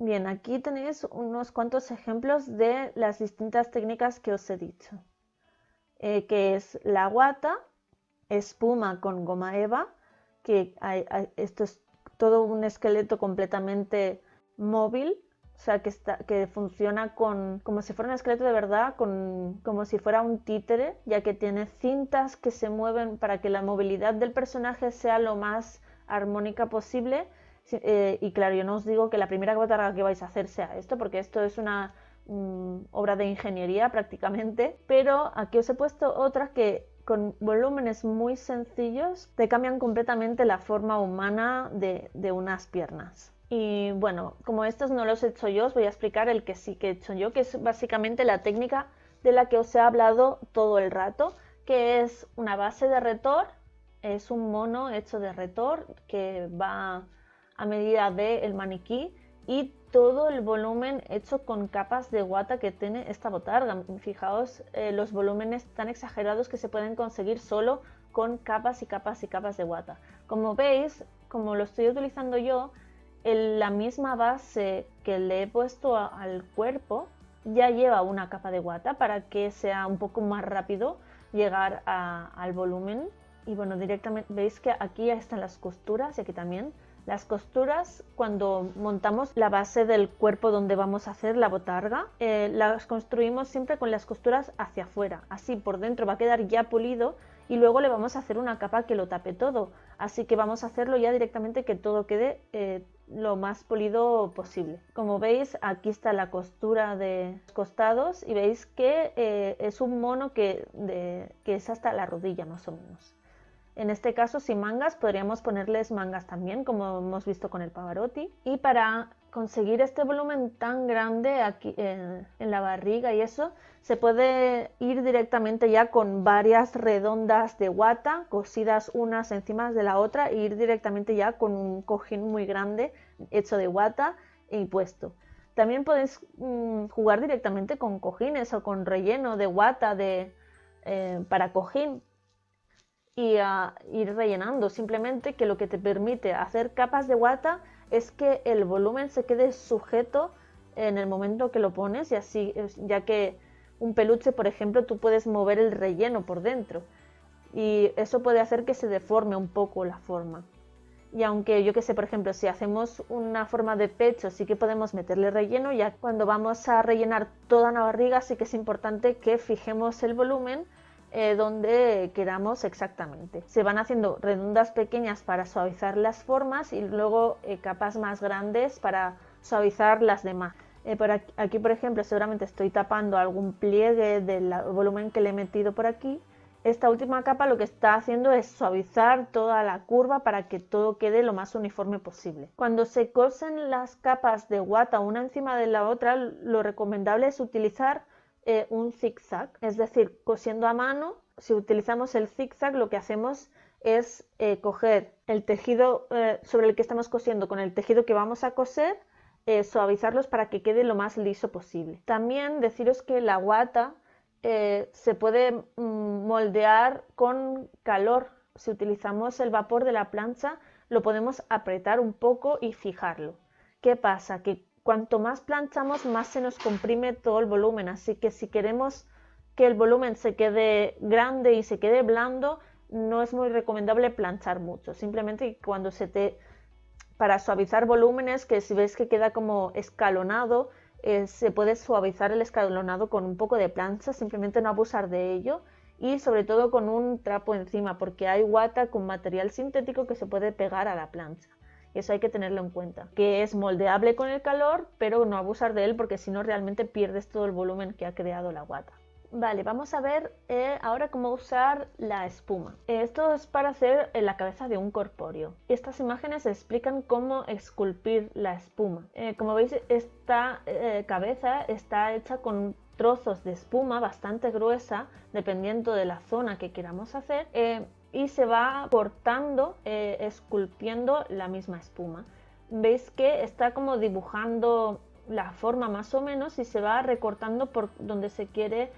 Bien, aquí tenéis unos cuantos ejemplos de las distintas técnicas que os he dicho, que es la guata, espuma con goma eva, que esto es todo un esqueleto completamente móvil, o sea, que funciona como si fuera un esqueleto de verdad, como si fuera un títere, ya que tiene cintas que se mueven para que la movilidad del personaje sea lo más armónica posible. Y claro, yo no os digo que la primera botarga que vais a hacer sea esto, porque esto es una obra de ingeniería prácticamente, pero aquí os he puesto otras que con volúmenes muy sencillos te cambian completamente la forma humana de unas piernas. Y bueno, como estos no los he hecho yo, os voy a explicar el que sí que he hecho yo, que es básicamente la técnica de la que os he hablado todo el rato, que es una base de retor, es un mono hecho de retor que va a medida del maniquí y todo el volumen hecho con capas de guata que tiene esta botarga. Fijaos los volúmenes tan exagerados que se pueden conseguir solo con capas y capas y capas de guata. Como veis, como lo estoy utilizando yo, la misma base que le he puesto al cuerpo ya lleva una capa de guata para que sea un poco más rápido llegar al volumen. Y bueno, directamente veis que aquí ya están las costuras y aquí también. Las costuras, cuando montamos la base del cuerpo donde vamos a hacer la botarga, las construimos siempre con las costuras hacia afuera. Así por dentro va a quedar ya pulido y luego le vamos a hacer una capa que lo tape todo. Así que vamos a hacerlo ya directamente que todo quede lo más pulido posible. Como veis, aquí está la costura de los costados y veis que es un mono que es hasta la rodilla más o menos. En este caso, sin mangas, podríamos ponerles mangas también, como hemos visto con el Pavarotti. Y para conseguir este volumen tan grande aquí en la barriga y eso, se puede ir directamente ya con varias redondas de guata, cosidas unas encima de la otra, e ir directamente ya con un cojín muy grande hecho de guata y puesto. También podéis jugar directamente con cojines o con relleno de guata para cojín y a ir rellenando. Simplemente que lo que te permite hacer capas de guata es que el volumen se quede sujeto en el momento que lo pones, y así, ya que un peluche, por ejemplo, tú puedes mover el relleno por dentro y eso puede hacer que se deforme un poco la forma. Y aunque yo que sé, por ejemplo, si hacemos una forma de pecho, sí que podemos meterle relleno, ya cuando vamos a rellenar toda la barriga sí que es importante que fijemos el volumen donde queramos exactamente. Se van haciendo redondas pequeñas para suavizar las formas y luego capas más grandes para suavizar las demás. Aquí, por ejemplo, seguramente estoy tapando algún pliegue del volumen que le he metido por aquí. Esta última capa lo que está haciendo es suavizar toda la curva para que todo quede lo más uniforme posible. Cuando se cosen las capas de guata una encima de la otra, lo recomendable es utilizar un zigzag, es decir, cosiendo a mano. Si utilizamos el zigzag, lo que hacemos es coger el tejido sobre el que estamos cosiendo con el tejido que vamos a coser, suavizarlos para que quede lo más liso posible. También deciros que la guata se puede moldear con calor. Si utilizamos el vapor de la plancha, lo podemos apretar un poco y fijarlo. ¿Qué pasa? Que cuanto más planchamos, más se nos comprime todo el volumen, así que si queremos que el volumen se quede grande y se quede blando, no es muy recomendable planchar mucho. Simplemente cuando para suavizar volúmenes, que si ves que queda como escalonado, se puede suavizar el escalonado con un poco de plancha, simplemente no abusar de ello, y sobre todo con un trapo encima, porque hay guata con material sintético que se puede pegar a la plancha. Y eso hay que tenerlo en cuenta, que es moldeable con el calor, pero no abusar de él, porque si no realmente pierdes todo el volumen que ha creado la guata. Vale, vamos a ver ahora cómo usar la espuma. Esto es para hacer la cabeza de un corpóreo. Estas imágenes explican cómo esculpir la espuma. Como veis, esta cabeza está hecha con trozos de espuma bastante gruesa, dependiendo de la zona que queramos hacer, y se va cortando, esculpiendo la misma espuma. Veis que está como dibujando la forma más o menos y se va recortando por donde se quiere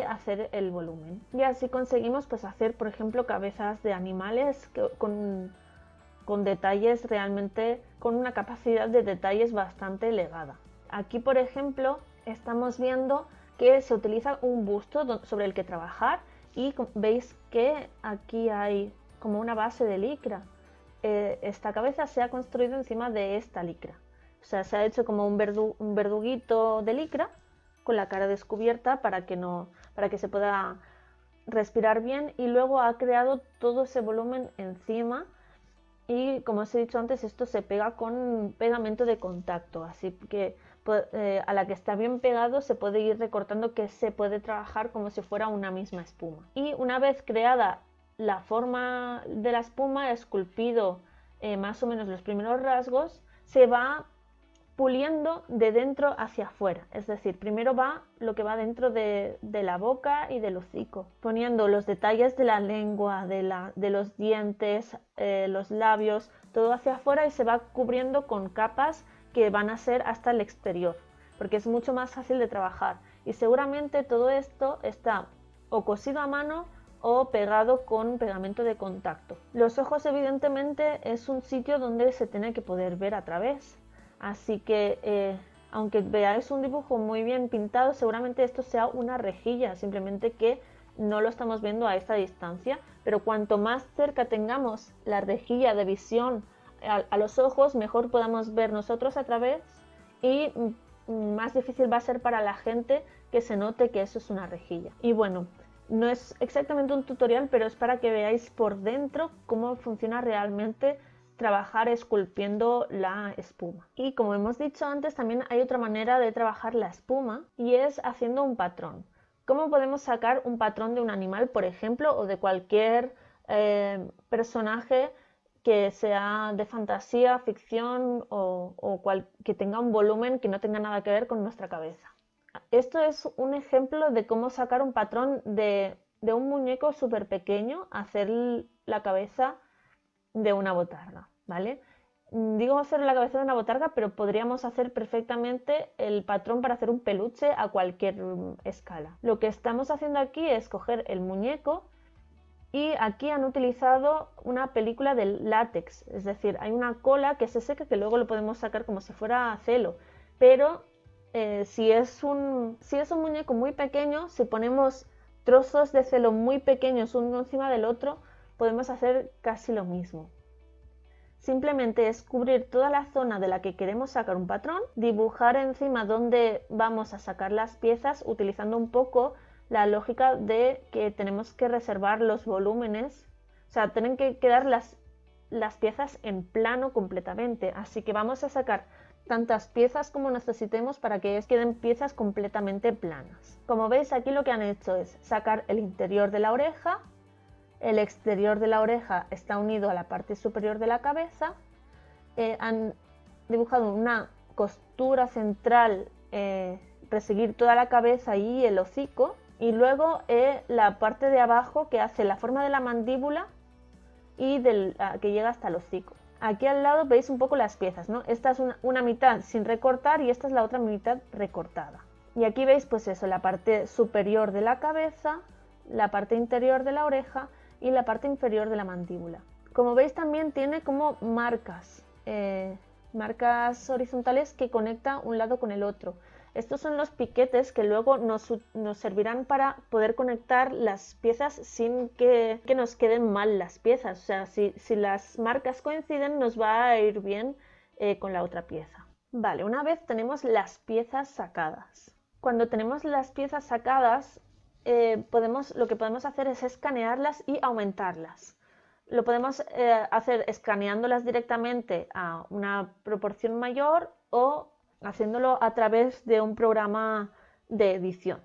hacer el volumen. Y así conseguimos pues hacer, por ejemplo, cabezas de animales con con detalles realmente, con una capacidad de detalles bastante elevada. Aquí, por ejemplo, estamos viendo que se utiliza un busto sobre el que trabajar y veis que aquí hay como una base de licra. Esta cabeza se ha construido encima de esta licra. O sea, se ha hecho como un verduguito de licra con la cara descubierta para que se pueda respirar bien, y luego ha creado todo ese volumen encima, y como os he dicho antes, esto se pega con pegamento de contacto, así que a la que está bien pegado se puede ir recortando, que se puede trabajar como si fuera una misma espuma. Y una vez creada la forma de la espuma, esculpido más o menos los primeros rasgos, se va puliendo de dentro hacia afuera, es decir, primero va lo que va dentro de la boca y del hocico, poniendo los detalles de la lengua, de los dientes, los labios, todo hacia afuera, y se va cubriendo con capas que van a ser hasta el exterior, porque es mucho más fácil de trabajar, y seguramente todo esto está o cosido a mano o pegado con pegamento de contacto. Los ojos, evidentemente, es un sitio donde se tiene que poder ver a través. Así que aunque veáis un dibujo muy bien pintado, seguramente esto sea una rejilla, simplemente que no lo estamos viendo a esta distancia, pero cuanto más cerca tengamos la rejilla de visión a los ojos, mejor podamos ver nosotros a través, y más difícil va a ser para la gente que se note que eso es una rejilla. Y bueno, no es exactamente un tutorial, pero es para que veáis por dentro cómo funciona realmente trabajar esculpiendo la espuma. Y como hemos dicho antes, también hay otra manera de trabajar la espuma, y es haciendo un patrón. ¿Cómo podemos sacar un patrón de un animal, por ejemplo, o de cualquier personaje que sea de fantasía, ficción o que tenga un volumen que no tenga nada que ver con nuestra cabeza? Esto es un ejemplo de cómo sacar un patrón de un muñeco súper pequeño, hacer la cabeza de una botarga, ¿vale? Digo hacer la cabeza de una botarga, pero podríamos hacer perfectamente el patrón para hacer un peluche a cualquier escala. Lo que estamos haciendo aquí es coger el muñeco, y aquí han utilizado una película de látex, es decir, hay una cola que se seca que luego lo podemos sacar como si fuera celo, pero si es un muñeco muy pequeño, si ponemos trozos de celo muy pequeños uno encima del otro, podemos hacer casi lo mismo. Simplemente es cubrir toda la zona de la que queremos sacar un patrón, dibujar encima donde vamos a sacar las piezas, utilizando un poco la lógica de que tenemos que reservar los volúmenes, o sea, tienen que quedar las piezas en plano completamente, así que vamos a sacar tantas piezas como necesitemos para que queden piezas completamente planas. Como veis, aquí lo que han hecho es sacar el interior de la oreja. El exterior de la oreja está unido a la parte superior de la cabeza. Han dibujado una costura central, perseguir toda la cabeza y el hocico, y luego la parte de abajo que hace la forma de la mandíbula y que llega hasta el hocico. Aquí al lado veis un poco las piezas, ¿no? Esta es una mitad sin recortar y esta es la otra mitad recortada. Y aquí veis pues eso, la parte superior de la cabeza, la parte interior de la oreja y la parte inferior de la mandíbula. Como veis, también tiene como marcas horizontales que conectan un lado con el otro. Estos son los piquetes que luego nos servirán para poder conectar las piezas sin que nos queden mal las piezas. O sea, si las marcas coinciden, nos va a ir bien con la otra pieza. Vale, una vez tenemos las piezas sacadas. Cuando tenemos las piezas sacadas, lo que podemos hacer es escanearlas y aumentarlas. Lo podemos hacer escaneándolas directamente a una proporción mayor o haciéndolo a través de un programa de edición.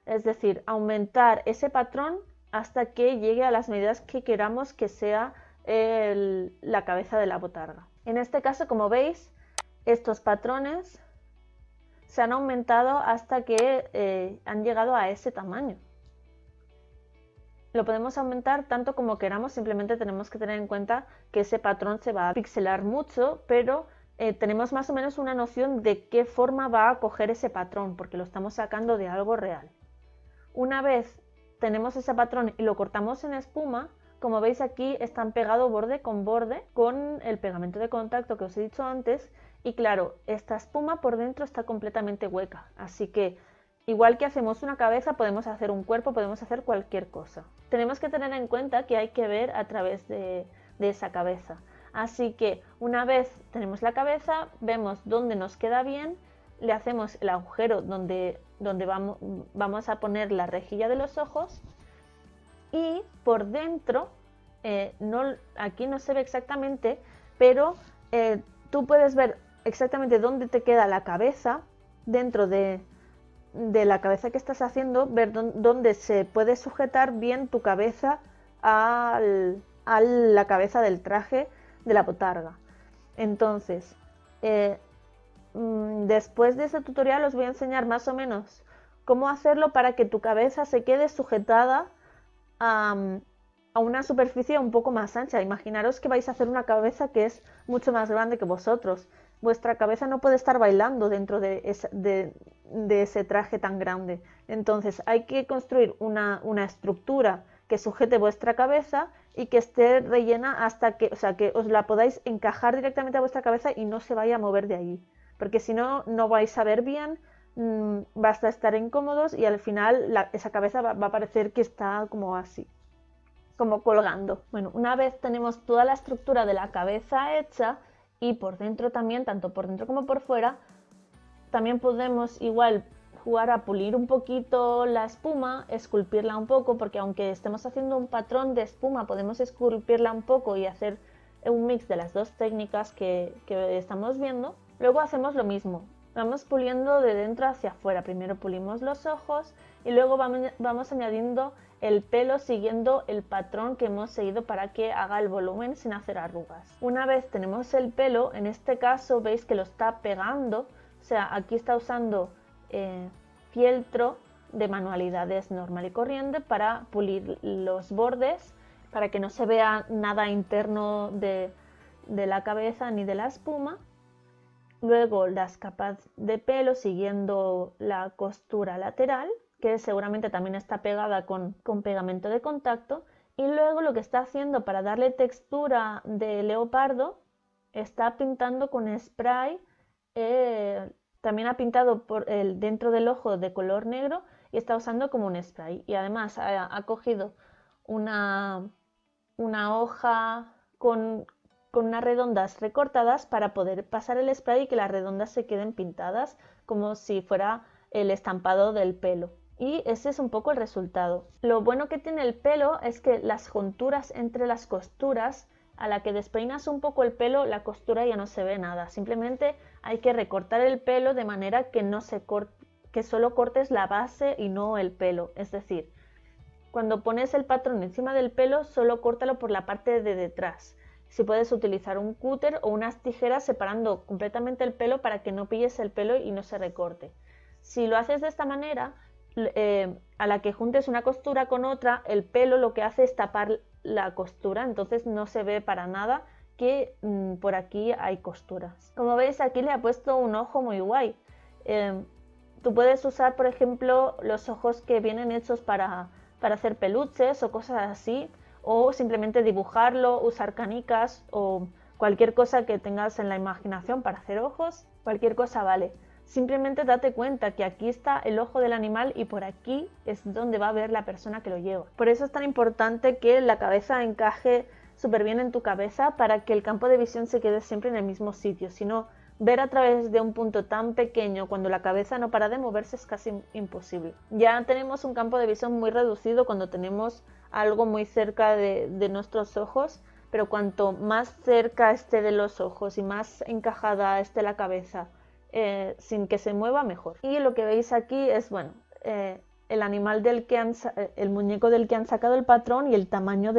Es decir, aumentar ese patrón hasta que llegue a las medidas que queramos que sea la cabeza de la botarga. En este caso, como veis, estos patrones se han aumentado hasta que han llegado a ese tamaño. Lo podemos aumentar tanto como queramos, simplemente tenemos que tener en cuenta que ese patrón se va a pixelar mucho, pero tenemos más o menos una noción de qué forma va a coger ese patrón, porque lo estamos sacando de algo real. Una vez tenemos ese patrón y lo cortamos en espuma, como veis aquí, están pegados borde con el pegamento de contacto que os he dicho antes. Y claro, esta espuma por dentro está completamente hueca, así que igual que hacemos una cabeza, podemos hacer un cuerpo, podemos hacer cualquier cosa. Tenemos que tener en cuenta que hay que ver a través de esa cabeza. Así que una vez tenemos la cabeza, vemos dónde nos queda bien, le hacemos el agujero donde vamos a poner la rejilla de los ojos y por dentro, aquí no se ve exactamente, pero tú puedes ver exactamente dónde te queda la cabeza dentro de la cabeza que estás haciendo, ver dónde se puede sujetar bien tu cabeza a la cabeza del traje de la botarga. Entonces, después de ese tutorial os voy a enseñar más o menos cómo hacerlo para que tu cabeza se quede sujetada a una superficie un poco más ancha. Imaginaros que vais a hacer una cabeza que es mucho más grande que vosotros. Vuestra cabeza no puede estar bailando dentro de ese traje tan grande. Entonces hay que construir una estructura que sujete vuestra cabeza y que esté rellena hasta que, o sea, que os la podáis encajar directamente a vuestra cabeza y no se vaya a mover de allí. Porque si no, no vais a ver bien, basta estar incómodos y al final esa cabeza va a parecer que está como así, como colgando. Bueno, una vez tenemos toda la estructura de la cabeza hecha y por dentro también, tanto por dentro como por fuera, también podemos igual jugar a pulir un poquito la espuma, esculpirla un poco, porque aunque estemos haciendo un patrón de espuma, podemos esculpirla un poco y hacer un mix de las dos técnicas que estamos viendo. Luego hacemos lo mismo, vamos puliendo de dentro hacia afuera. Primero pulimos los ojos y luego vamos añadiendo el pelo siguiendo el patrón que hemos seguido para que haga el volumen sin hacer arrugas. Una vez tenemos el pelo, en este caso veis que lo está pegando, o sea, aquí está usando fieltro de manualidades normal y corriente para pulir los bordes, para que no se vea nada interno de la cabeza ni de la espuma. Luego las capas de pelo siguiendo la costura lateral, que seguramente también está pegada con pegamento de contacto. Y luego lo que está haciendo para darle textura de leopardo, está pintando con spray. También ha pintado dentro del ojo de color negro y está usando como un spray. Y además ha cogido una hoja con unas redondas recortadas para poder pasar el spray y que las redondas se queden pintadas como si fuera el estampado del pelo. Y ese es un poco el resultado. Lo bueno que tiene el pelo es que las junturas entre las costuras, a la que despeinas un poco el pelo, la costura ya no se ve nada. Simplemente hay que recortar el pelo de manera que que solo cortes la base y no el pelo. Es decir, cuando pones el patrón encima del pelo, solo córtalo por la parte de detrás. Si puedes utilizar un cúter o unas tijeras separando completamente el pelo para que no pilles el pelo y no se recorte. Si lo haces de esta manera, a la que juntes una costura con otra, el pelo lo que hace es tapar la costura, entonces no se ve para nada que por aquí hay costuras. Como veis, aquí le ha puesto un ojo muy guay. Tú puedes usar, por ejemplo, los ojos que vienen hechos para hacer peluches o cosas así, o simplemente dibujarlo, usar canicas o cualquier cosa que tengas en la imaginación para hacer ojos, cualquier cosa vale. Simplemente date cuenta que aquí está el ojo del animal y por aquí es donde va a ver la persona que lo lleva. Por eso es tan importante que la cabeza encaje súper bien en tu cabeza para que el campo de visión se quede siempre en el mismo sitio. Si no, ver a través de un punto tan pequeño cuando la cabeza no para de moverse es casi imposible. Ya tenemos un campo de visión muy reducido cuando tenemos algo muy cerca de nuestros ojos, pero cuanto más cerca esté de los ojos y más encajada esté la cabeza, sin que se mueva, mejor. Y lo que veis aquí es, bueno, el animal el muñeco del que han sacado el patrón y el tamaño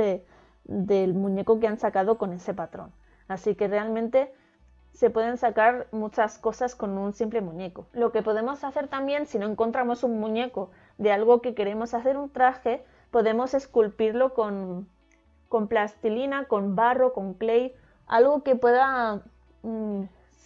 del muñeco que han sacado con ese patrón. Así que realmente se pueden sacar muchas cosas con un simple muñeco. Lo que podemos hacer también, si no encontramos un muñeco de algo que queremos hacer un traje, podemos esculpirlo con plastilina, con barro, con clay, algo que pueda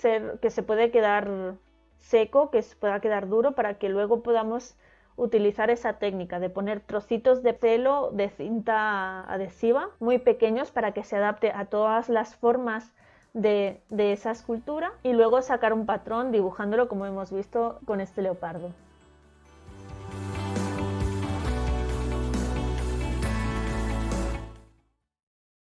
que se puede quedar seco, que se pueda quedar duro para que luego podamos utilizar esa técnica de poner trocitos de pelo de cinta adhesiva muy pequeños para que se adapte a todas las formas de esa escultura y luego sacar un patrón dibujándolo como hemos visto con este leopardo.